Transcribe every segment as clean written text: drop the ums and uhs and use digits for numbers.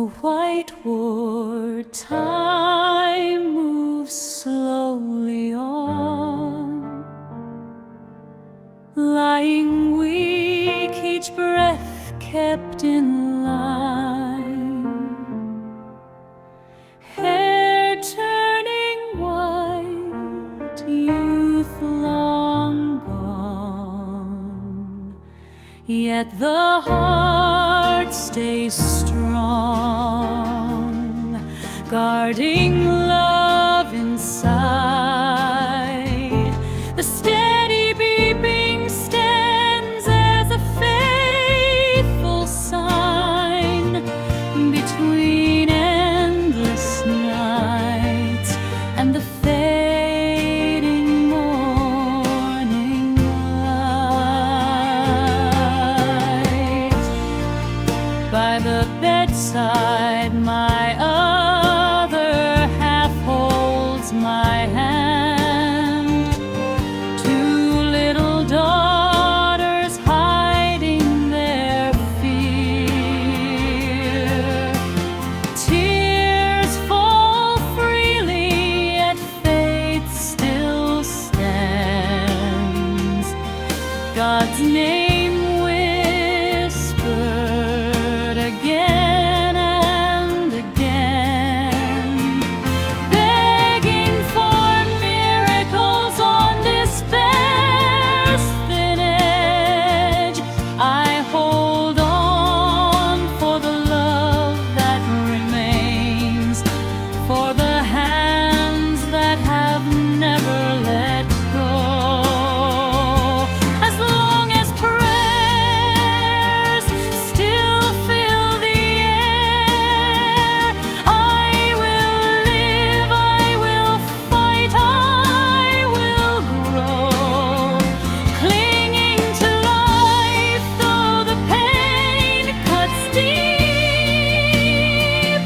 the white time moves slowly on, lying weak, each breath kept in line, hair turning white, youth long gone, yet the heart stays strong, guarding love inside. The steady beeping stands as a faithful sign between endless nights and the fading morning light. By the bedside, my other half holds my hand. Two little daughters hiding their fear. Tears fall freely, yet faith still stands. God's name whispered again and again, begging for miracles on despair's thin edge. I hold on for the love that remains, for the hands that have never let go. As long as prayers still fill the air, I will live, I will fight, I will grow, clinging to life though the pain cuts deep.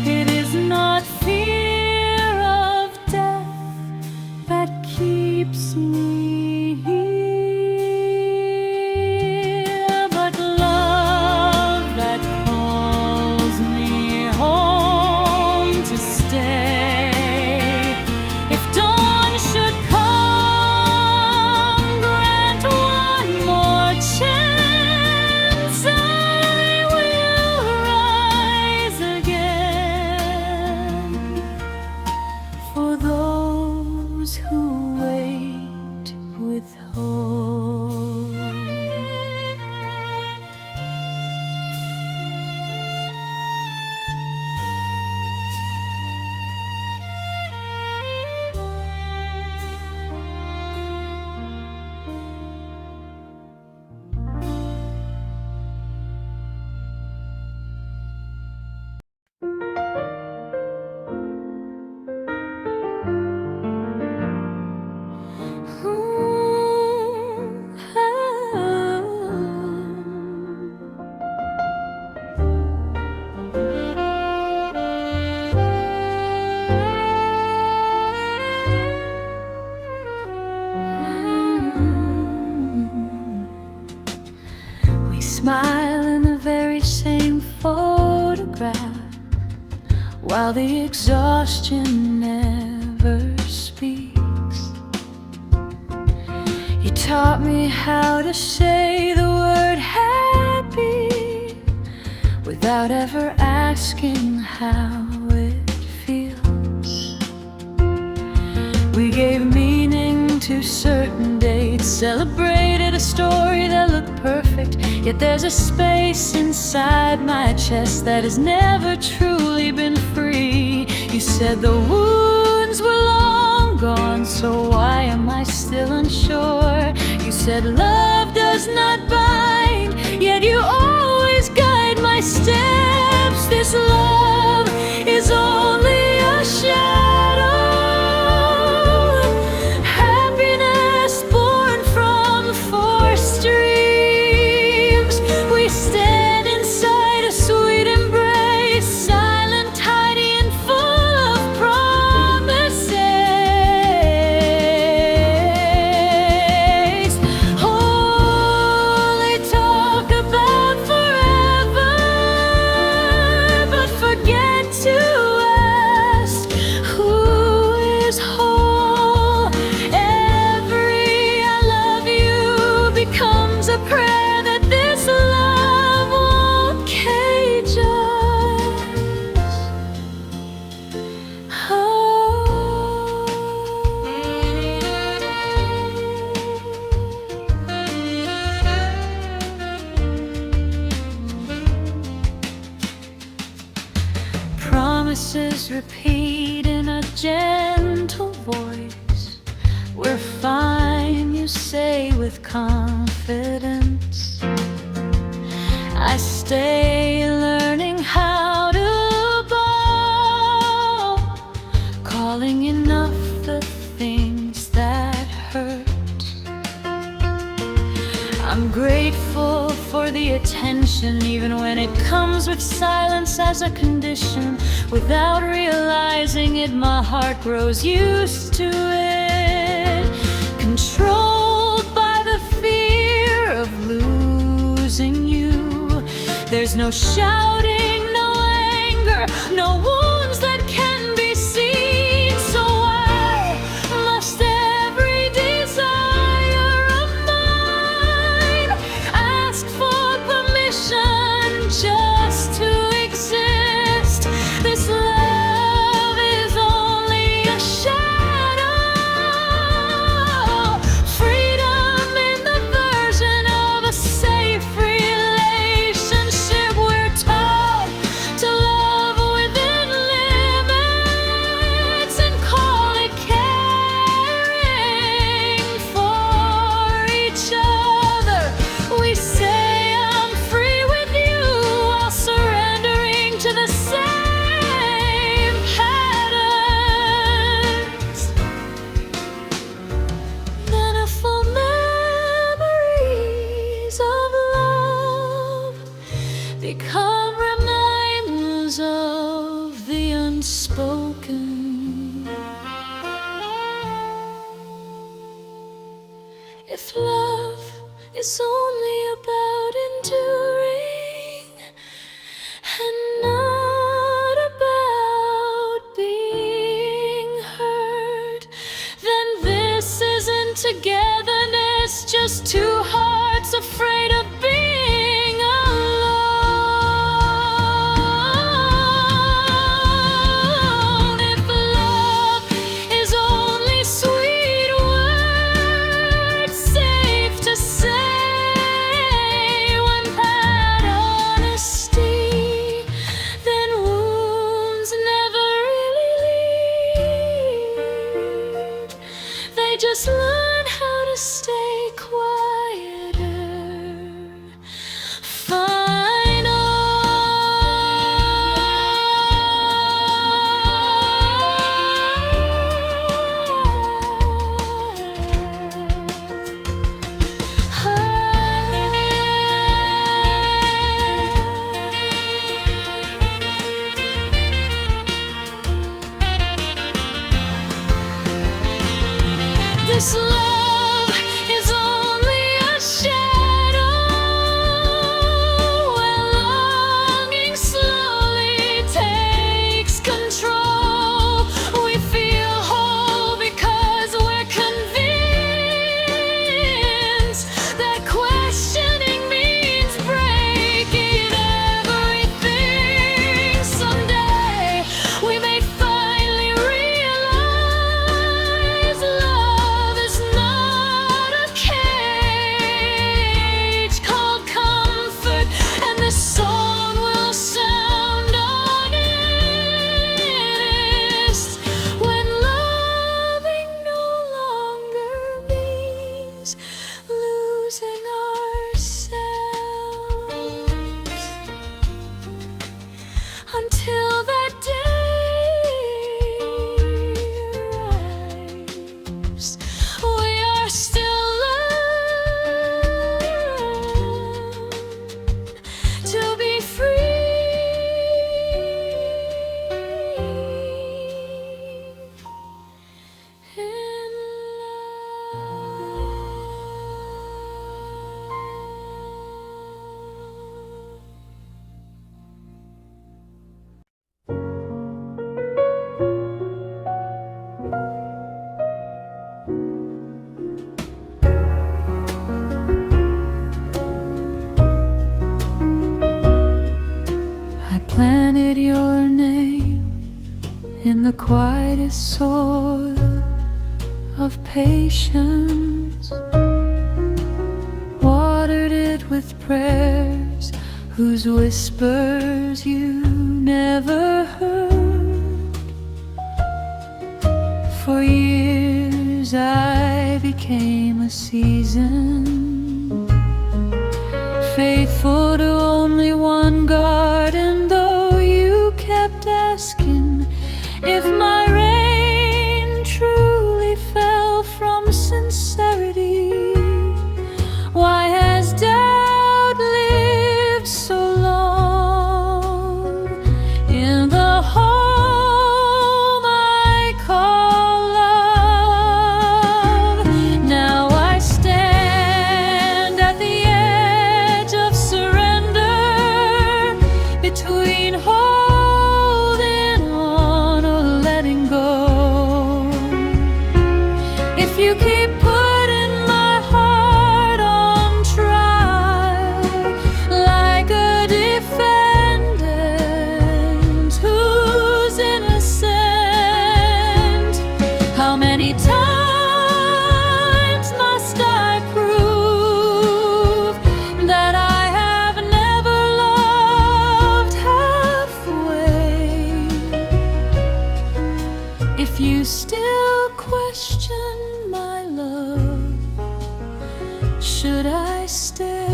It is not fear of death that keeps me here, but love that calls me home to stay. If dawn should come, grant one more chance, I will rise again for those who wait with hope. We smile in the very same photograph, while the exhaustion never speaks. You taught me how to say the word happy without ever asking how it feels. We gave meaning to certain dates, celebrated a story that looked perfect, yet there's a space inside my chest that has never truly been free. You said the wounds were long gone, so why am I still unsure? You said love does not bind, yet you always guide my steps. This love is only a shadow, happiness born from forced dreams. We stand inside a sweet embrace, silent, tidy, and full of promises. Holy talk about forever. promises repeat in a gentle voice. We're fine, you say with confidence. I stay learning how to bow, calling enough the things that hurt. I'm grateful for the attention, even when it comes with silence as a condition. Without realizing it, my heart grows used to it, controlled by the fear of losing you. There's no shouting, no anger, no wounds that can be seen. So why must every desire of mine ask for permission just to exist? This love is only a shadow, freedom in the version of a safe relationship. We're taught to love within limits and call it caring for each other. We say I'm free with you while surrendering to the same patterns. Manifold memories of love become reminders of the unspoken. If love is only about enduring and not about being heard, then this isn't togetherness, just two hearts afraid of being alone. If love is only sweet words, safe to say without honesty, then wounds never really leave. They just learn how to stay quieter. This love is only a shadow, where longing slowly takes control. We feel whole because we're convinced that questioning means breaking everything. Someday we may finally realize love is not a cage called comfort, and this song will sound honest when loving no longer means losing ourselves. Until that day arrives, we are still learning to be free in I planted your name in the quietest soil of patience, watered it with prayers whose whispers you never heard. For years I became a season, faithful to only one garden, though you kept asking if my rain truly fell from sincerity. Why has doubt lived so long in the home I call love? Now I stand at the edge of surrender, between holding on or letting go. If you keep putting my heart on trial, like a defendant who's innocent, how many times must I prove that I have never loved halfway? If you still question my love, should I stay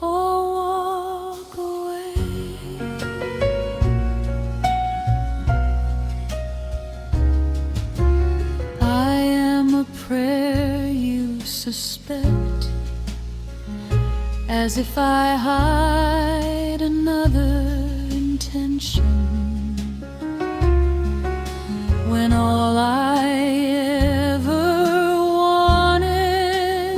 or walk away? I am a prayer you suspect, as if I hide another intention, when all I ever wanted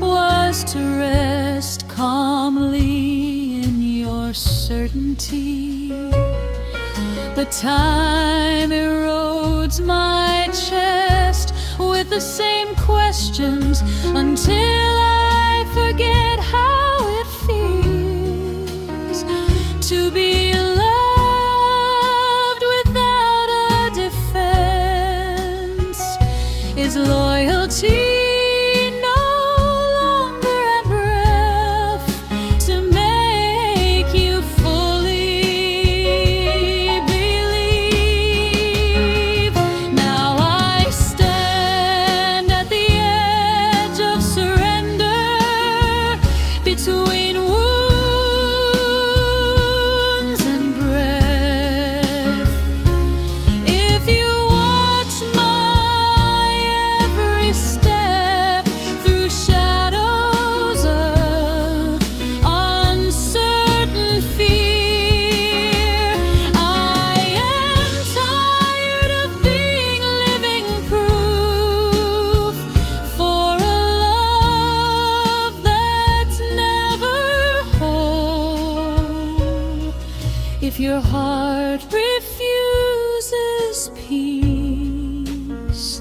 was to rest calmly in your certainty. But time erodes my chest with the same questions, until I forget how it feels to be loved without a defense. Is loyalty no longer a breath to make you fully believe? Now I stand at the edge of surrender, between wounds and breath. If you watch my every step through shadows of uncertain fear, I am tired of being living proof for a love that's never whole. If your heart refuses peace,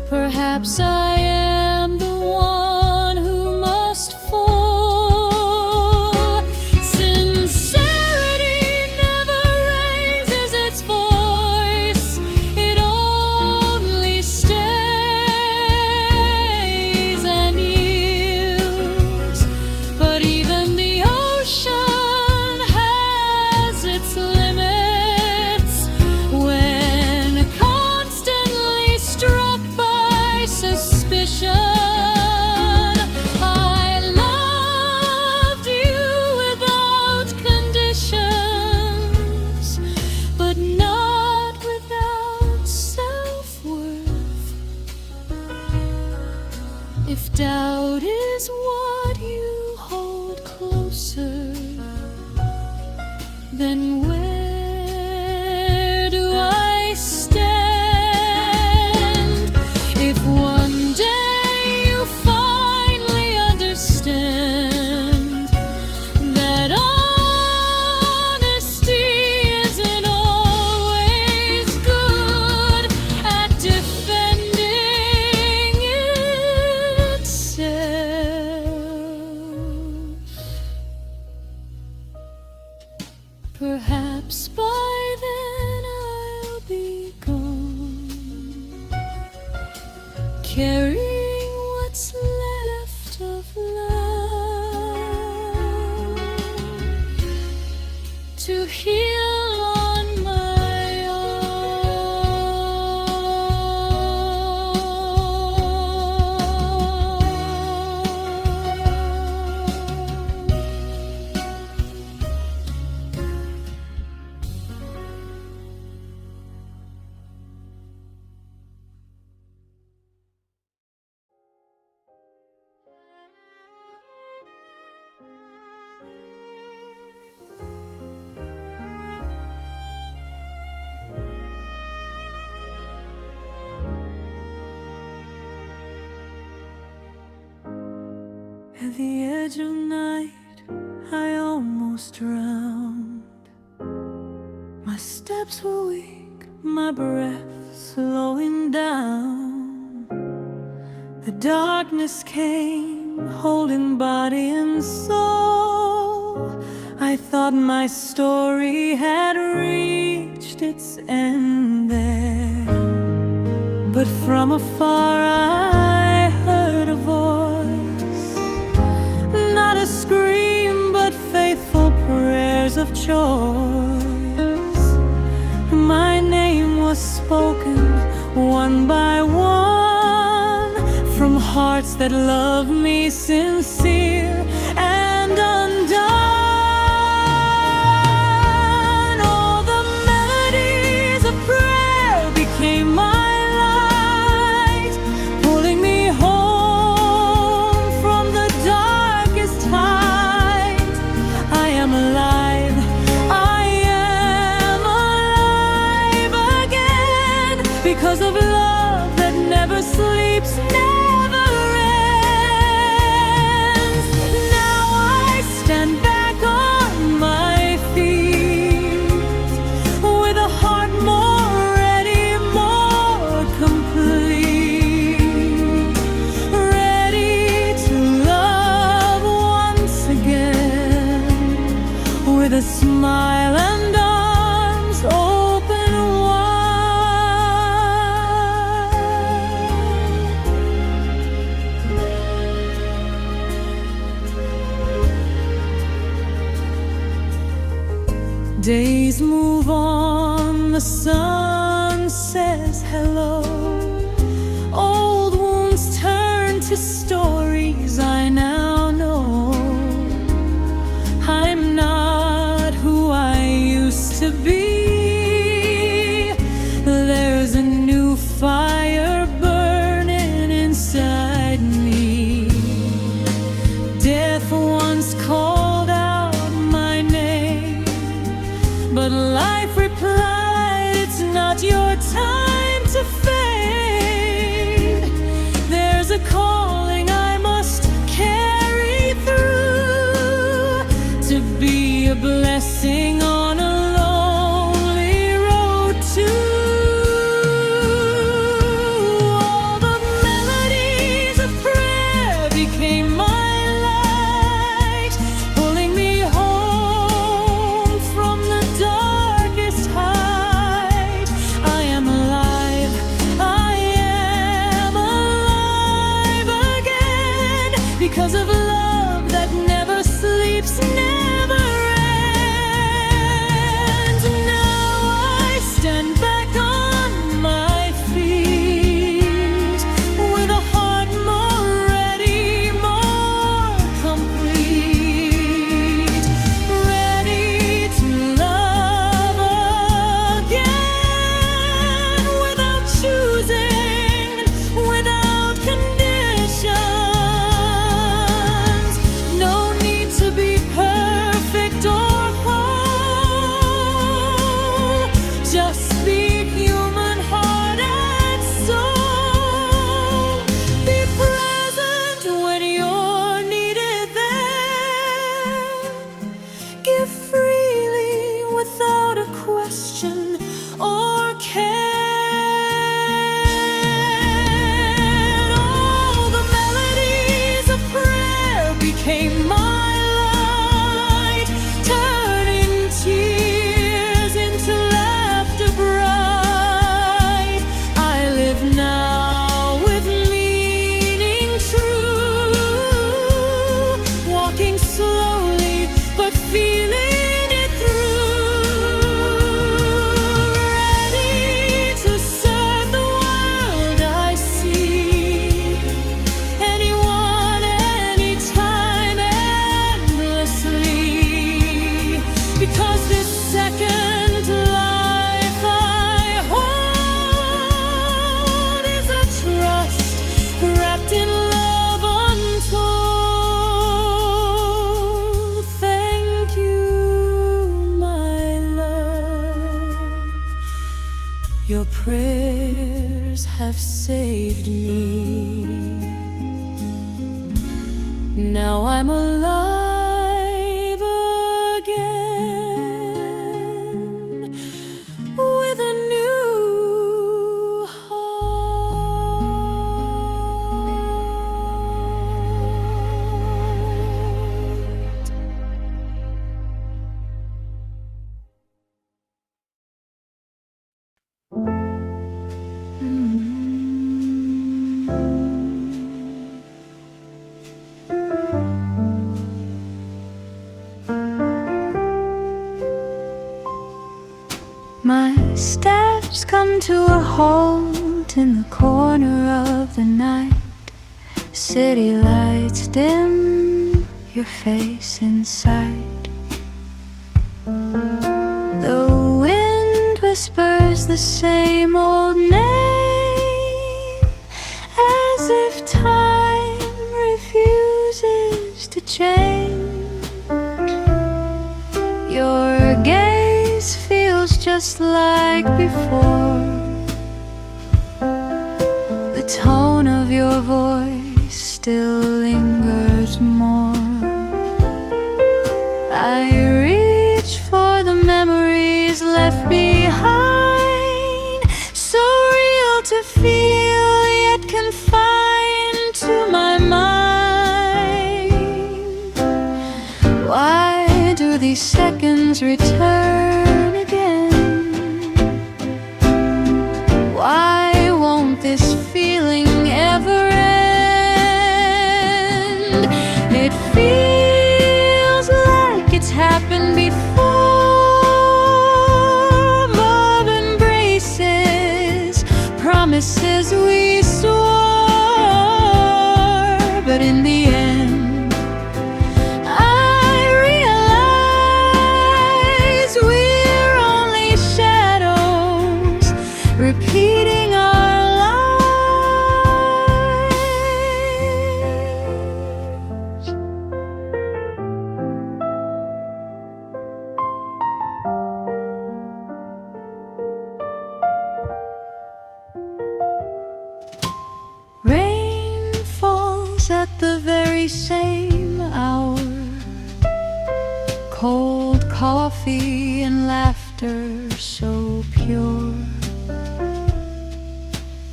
perhaps I am the one who must fall. Sincerity never raises its voice, it only stays and yields. But even the ocean has its limits when constantly struck by suspicion. I loved you without conditions, but not without self-worth. If doubt is what you hold closer, then where do I stand? If one day you finally understand that honesty isn't always good at defending itself, perhaps by then I'll be gone, carrying what's left of love to heal on At the edge of night, I almost drowned. My steps were weak, my breath slowing down. The darkness came, holding body and soul. I thought my story had reached its end there, but from afar I heard a voice, not a scream, but faithful prayers of choice. My name was spoken one by one, from hearts that loved me sincere and undone. All the melodies of prayer became my light, pulling me home from the darkest height. I am alive, I am alive again, because of love that never sleeps, never ends. Now I stand back on my feet, with a heart more ready, more complete, ready to love once again, with a smile and arms open wide. Days move on, the sun says hello. Old wounds turn to stories I now know. I'm not who I used to be. There's a new fire burning inside me. Death once called out my name, but life replied, it's not your time to fade. There's a calling I must carry through, to be a blessing on a lonely road too. All the melodies of prayer became my light, pulling me home from the darkest height. I am alive, I am alive again, because of love that never sleeps, never ends. Now I stand back on my feet, with a heart more ready, more complete, ready to love again, without choosing, without conditions. No need to be perfect or whole, just speak human heart and soul. Be present when you're needed there. Give freely without a question or care. All the melodies of prayer became my light, turning tears into laughter bright. I live now with meaning true, walking slowly but feeling it through, ready to serve the world I see, anyone, anytime, endlessly, because this second life I hold is a trust wrapped in love untold. Thank you, my love. Your prayers have saved me. Now I'm alive again with a new heart. My steps come to a halt in the corner of the night. City lights dim, your face in sight. The wind whispers the same old name, as if time refuses to change. Your gaze feels just like before. The tone of your voice still lingers more. I reach for the memories left behind, so real to feel, yet confined to my mind. Why do these seconds return again? Why won't this feeling ever end? It feels like it's happened before. Love embraces, promises we swore, but in the end I realize we're only shadows repeating our lives. Rain falls at the very same hour. Cold coffee and laughter so pure.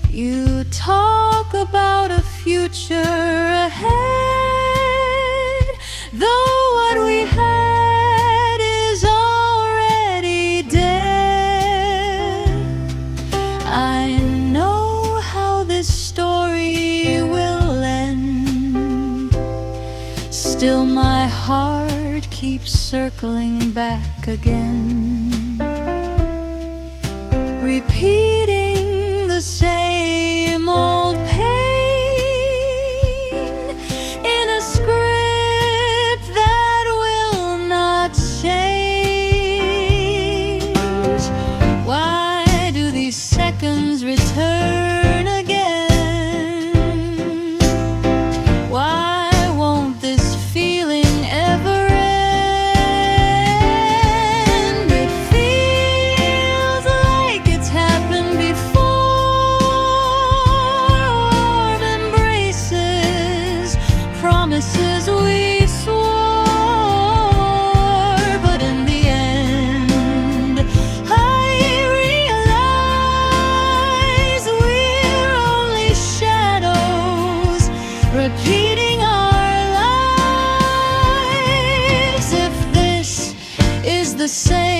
You talk about a future ahead, though what we had is already dead. I know how this story will end. Still my heart keeps circling back again, repeating the same old pain in a script that will not change. Why do these seconds return again? Why won't this feeling ever end? It feels like it's happened before. Warm embraces, promises we swore, but in the end I realize we're only shadows repeating our lives. If this is the same